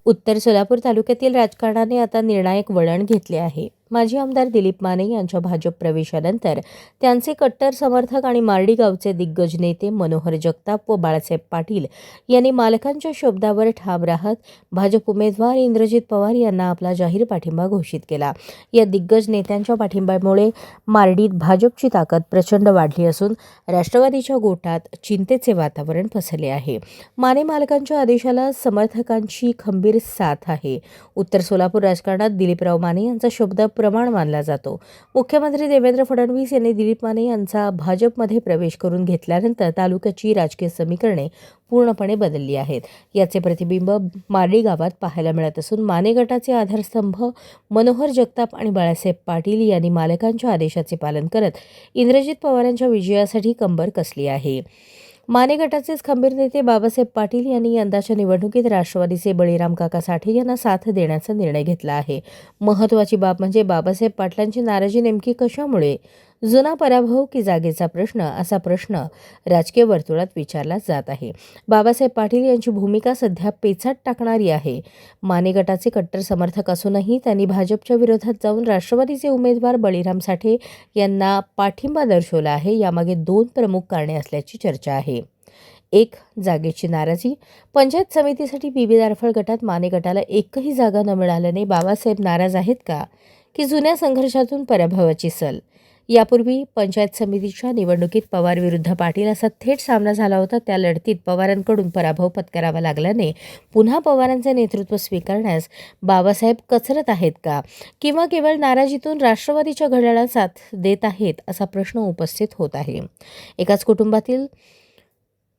उत्तर सोलापूर तालुक्यातील राजकारणाने आता निर्णायक वळण घेतले आहे. माजी आमदार दिलीप माने यांच्या भाजप प्रवेशानंतर त्यांचे कट्टर समर्थक आणि मार्डी गावचे दिग्गज नेते मनोहर जगताप व बाळासाहेब पाटील यांनी मालकांच्या शब्दावर ठाम राहत भाजप उमेदवार इंद्रजित पवार यांना आपला जाहीर पाठिंबा घोषित केला. या दिग्गज नेत्यांच्या पाठिंब्यामुळे मार्डीत भाजपची ताकद प्रचंड वाढली असून राष्ट्रवादीच्या गोटात चिंतेचे वातावरण पसरले आहे. माने मालकांच्या आदेशाला समर्थकांची खंबीर साथ आहे. उत्तर सोलापूर राजकारणात दिलीपराव माने यांचा शब्द प्रमाण मानला जातो. मुख्यमंत्री देवेंद्र फडणवीस यांनी दिलीप माने यांचा भाजपमध्ये प्रवेश करून घेतल्यानंतर तालुक्याची राजकीय समीकरणे पूर्णपणे बदलली आहेत. याचे प्रतिबिंब मार्डी गावात पाहायला मिळत असून माने गटाचे आधारस्तंभ मनोहर जगताप आणि बाळासाहेब पाटील यांनी मालकांच्या आदेशाचे पालन करत इंद्रजित पवारांच्या विजयासाठी कंबर कसली आहे. माने गटाचेच खंबीर नेते बाबासाहेब पाटील यांनी यंदाच्या निवडणुकीत राष्ट्रवादीचे बळीराम काका साठे यांना साथ देण्याचा निर्णय घेतला आहे. महत्त्वाची बाब म्हणजे बाबासाहेब पाटलांची नाराजी नेमकी कशामुळे? जुना पराभव की जागेचा प्रश्न, असा प्रश्न राजकीय वर्तुळात विचारला जात आहे. बाबासाहेब पाटील यांची भूमिका सध्या पेचात टाकणारी आहे. माने गटाचे कट्टर समर्थक असूनही त्यांनी भाजपच्या विरोधात जाऊन राष्ट्रवादीचे उमेदवार बळीराम साठे यांना पाठिंबा दर्शवला आहे. यामागे दोन प्रमुख कारणे असल्याची चर्चा आहे. एक, जागेची नाराजी. पंचायत समितीसाठी बीबी दारफळ गटात माने गटाला एकही जागा न मिळाल्याने बाबासाहेब नाराज आहेत का, की जुन्या संघर्षातून पराभवाची सल? यापूर्वी पंचायत समितीच्या निवडणुकीत पवार विरुद्ध पाटील असा थेट सामना झाला होता. त्या लढतीत पवारांकडून पराभव पत्करावा लागल्याने पुन्हा पवारांचे नेतृत्व स्वीकारण्यास बाबासाहेब कचरत आहेत का, किंवा केवळ नाराजीतून राष्ट्रवादीच्या घड्याळाला साथ देत आहेत, असा प्रश्न उपस्थित होत आहे. एकाच कुटुंबातील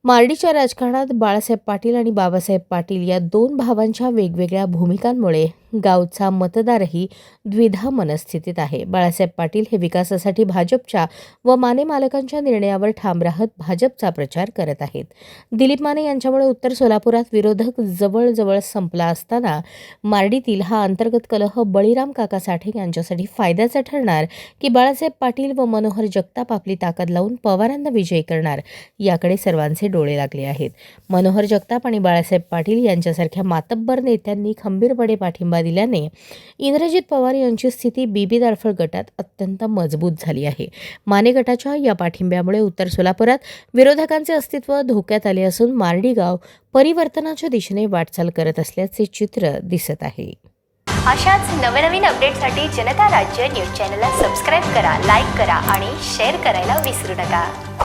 मार्डीच्या राजकारणात बाळासाहेब पाटील आणि बाबासाहेब पाटील या दोन भावांच्या वेगवेगळ्या भूमिकांमुळे गावचा मतदारही द्विधा मनस्थितीत आहे. बाळासाहेब पाटील हे विकासासाठी भाजपच्या व माने मालकांच्या निर्णयावर ठाम राहत भाजपचा प्रचार करत आहेत. दिलीप माने यांच्यामुळे उत्तर सोलापुरात विरोधक जवळजवळ संपला असताना मार्डीतील हा अंतर्गत कलह बळीराम काका साठे यांच्यासाठी फायद्याचा ठरणार, की बाळासाहेब पाटील व मनोहर जगताप आपली ताकद लावून पवारांना विजयी करणार, याकडे सर्वांचे डोळे लागले आहेत. मनोहर जगताप आणि बाळासाहेब पाटील यांच्यासारख्या मातब्बर नेत्यांनी खंबीरपणे पाठिंबा दिल्याने इंद्रजित पवार यांची स्थिती बीबी दारफळ गटात अत्यंत मजबूत झाली आहे. माने गटाच्या या पाठिंब्यामुळे उत्तर सोलापुरात विरोधकांचे अस्तित्व धोक्यात आले असून मार्डी गाव परिवर्तनाच्या दिशेने वाटचाल करत असल्याचे चित्र दिसत आहे. अशाच नवनवीन अपडेटसाठी जनता राज्य न्यूज चॅनलला सबस्क्राईब करा, लाईक करा आणि शेअर करायला विसरू नका.